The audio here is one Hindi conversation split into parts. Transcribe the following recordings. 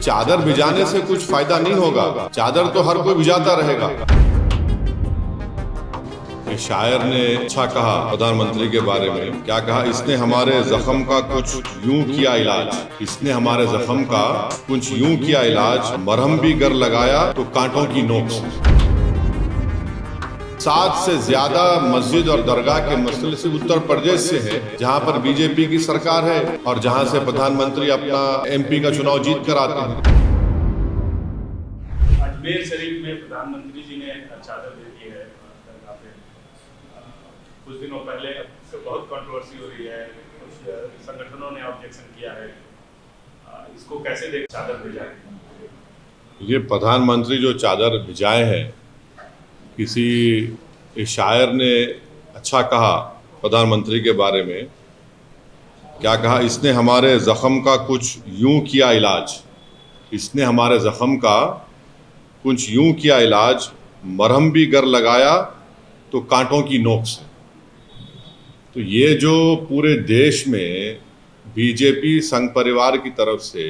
चादर भिजाने से कुछ फायदा नहीं होगा, चादर तो हर कोई भिजाता रहेगा। शायर ने अच्छा कहा प्रधानमंत्री के बारे में, क्या कहा? इसने हमारे जख्म का कुछ यूं किया इलाज, इसने हमारे जख्म का कुछ यूं किया इलाज, मरहम भी गर लगाया तो कांटों की नोक से। 7 से ज्यादा मस्जिद और दरगाह के मसले सिर्फ उत्तर प्रदेश से है, जहां पर बीजेपी की सरकार है और जहां से प्रधानमंत्री अपना MP का चुनाव जीत कर आते हैं। अजमेर शरीफ में प्रधानमंत्री जी ने चादर दे दी है दरगाह पे। कुछ दिनों पहले बहुत कंट्रोवर्सी हो रही है, कुछ संगठनों ने ऑब्जेक्शन किया है, इसको कैसे देख चादर भिजाए? ये प्रधानमंत्री जो चादर भिजाए हैं, किसी शायर ने अच्छा कहा प्रधानमंत्री के बारे में, क्या कहा? इसने हमारे जख्म का कुछ यूं किया इलाज, इसने हमारे जख्म का कुछ यूं किया इलाज, मरहम भी गर लगाया तो कांटों की नोक से। तो ये जो पूरे देश में बीजेपी संघ परिवार की तरफ से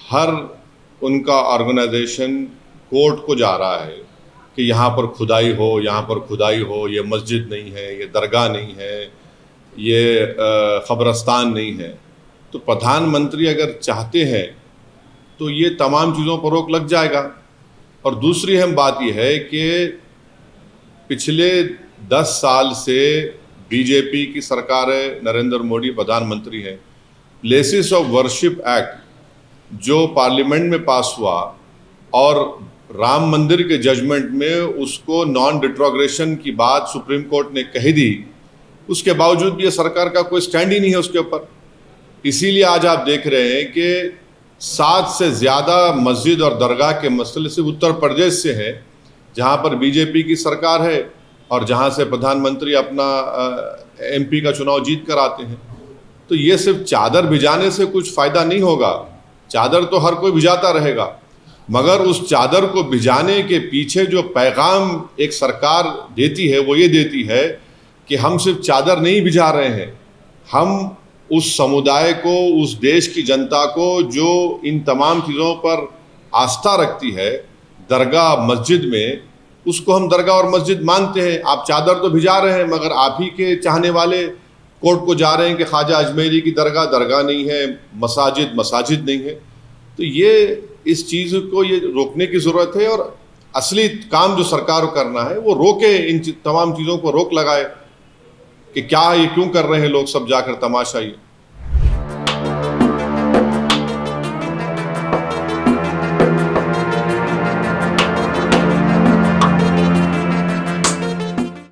हर उनका ऑर्गेनाइजेशन कोर्ट को जा रहा है कि यहाँ पर खुदाई हो, यहाँ पर खुदाई हो, ये मस्जिद नहीं है, ये दरगाह नहीं है, ये क़ब्रिस्तान नहीं है। तो प्रधानमंत्री अगर चाहते हैं तो ये तमाम चीज़ों पर रोक लग जाएगा। और दूसरी अहम बात यह है कि पिछले 10 साल से बीजेपी की सरकार है, नरेंद्र मोदी प्रधानमंत्री हैं। प्लेसेस ऑफ वर्शिप एक्ट जो पार्लियामेंट में पास हुआ और राम मंदिर के जजमेंट में उसको नॉन डिट्रोग्रेशन की बात सुप्रीम कोर्ट ने कही दी, उसके बावजूद भी ये सरकार का कोई स्टैंड ही नहीं है उसके ऊपर। इसीलिए आज आप देख रहे हैं कि 7 से ज़्यादा मस्जिद और दरगाह के मसले सिर्फ उत्तर प्रदेश से है, जहां पर बीजेपी की सरकार है और जहां से प्रधानमंत्री अपना MP का चुनाव जीत कर आते हैं। तो ये सिर्फ चादर भिजाने से कुछ फ़ायदा नहीं होगा, चादर तो हर कोई भिजाता रहेगा, मगर उस चादर को भिजाने के पीछे जो पैगाम एक सरकार देती है वो ये देती है कि हम सिर्फ चादर नहीं भिजा रहे हैं, हम उस समुदाय को, उस देश की जनता को जो इन तमाम चीज़ों पर आस्था रखती है, दरगाह मस्जिद में, उसको हम दरगाह और मस्जिद मानते हैं। आप चादर तो भिजा रहे हैं, मगर आप ही के चाहने वाले कोर्ट को जा रहे हैं कि ख्वाजा अजमेरी की दरगाह दरगाह नहीं है, मसाजिद मसाजिद नहीं है। तो ये इस चीज़ को ये रोकने की ज़रूरत है और असली काम जो सरकार को करना है वो रोके, इन तमाम चीज़ों को रोक लगाए कि क्या ये क्यों कर रहे हैं लोग सब जाकर तमाशा। ये